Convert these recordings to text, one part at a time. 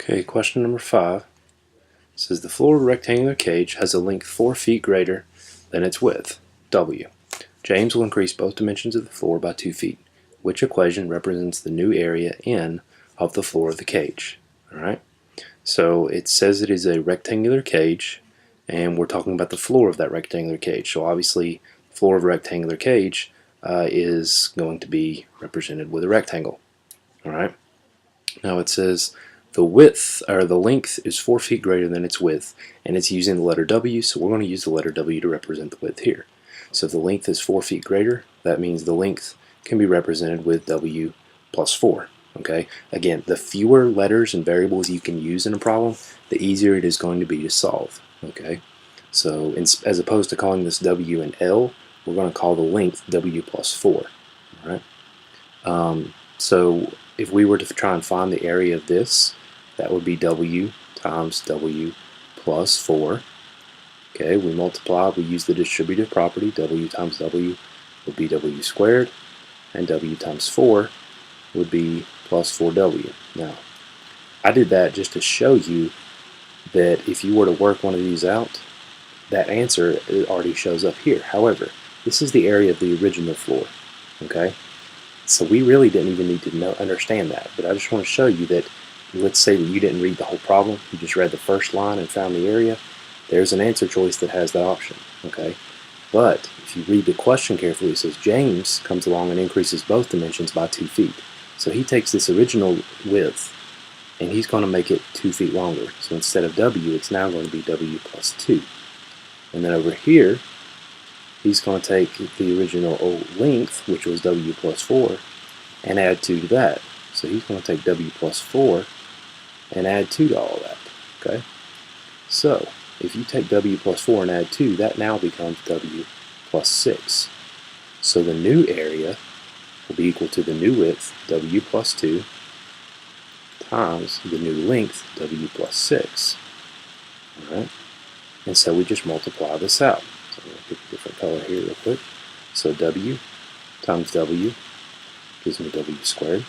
Okay, question number 5 says the floor of a rectangular cage has a length 4 feet greater than its width, W. James will increase both dimensions of the floor by 2 feet. Which equation represents the new area N of the floor of the cage? Alright, so it says it is a rectangular cage, and we're talking about the floor of that rectangular cage. So obviously, the floor of a rectangular cage is going to be represented with a rectangle. Alright, now it says the width, or the length, is 4 feet greater than its width, and it's using the letter W, so we're going to use the letter W to represent the width here. So if the length is 4 feet greater, that means the length can be represented with W plus 4. Okay. Again, the fewer letters and variables you can use in a problem, the easier it is going to be to solve. Okay. So as opposed to calling this W and L, we're going to call the length W plus 4. All right. So if we were to try and find the area of this, that would be W times W plus 4. Okay, we multiply, we use the distributive property, W times W would be W squared, and W times 4 would be plus 4W. Now, I did that just to show you that if you were to work one of these out, that answer already shows up here. However, this is the area of the original floor. Okay, so we really didn't even need to understand that, but I just want to show you that, let's say that you didn't read the whole problem, you just read the first line and found the area. There's an answer choice that has that option. Okay, but if you read the question carefully, it says James comes along and increases both dimensions by 2 feet. So he takes this original width and he's going to make it 2 feet longer. So instead of W, it's now going to be W plus 2. And then over here, he's going to take the original length, which was W plus 4, and add 2 to that. So he's going to take W plus 4 and add 2 to all that. Okay, so if you take W plus 4 and add 2, that now becomes W plus 6. So the new area will be equal to the new width, W plus 2, times the new length, W plus 6. Alright, and so we just multiply this out. So I'm going to pick a different color here real quick. So W times W gives me W squared.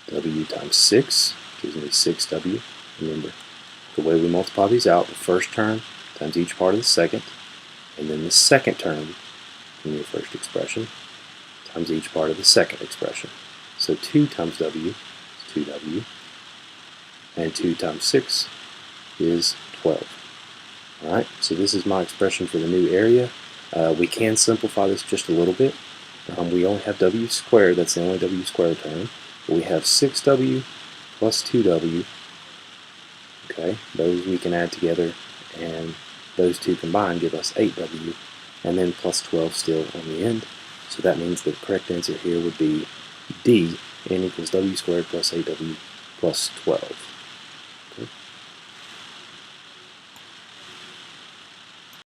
W times 6 gives me 6W. Remember, the way we multiply these out, the first term times each part of the second, and then the second term in the first expression times each part of the second expression. So 2 times W is 2W, and 2 times 6 is 12. Alright, so this is my expression for the new area. We can simplify this just a little bit. We only have W squared, that's the only W squared term. But we have 6W plus 2W. Okay, those we can add together, and those two combined give us 8W, and then plus 12 still on the end. So that means the correct answer here would be D, N equals W squared plus 8W plus 12. Okay.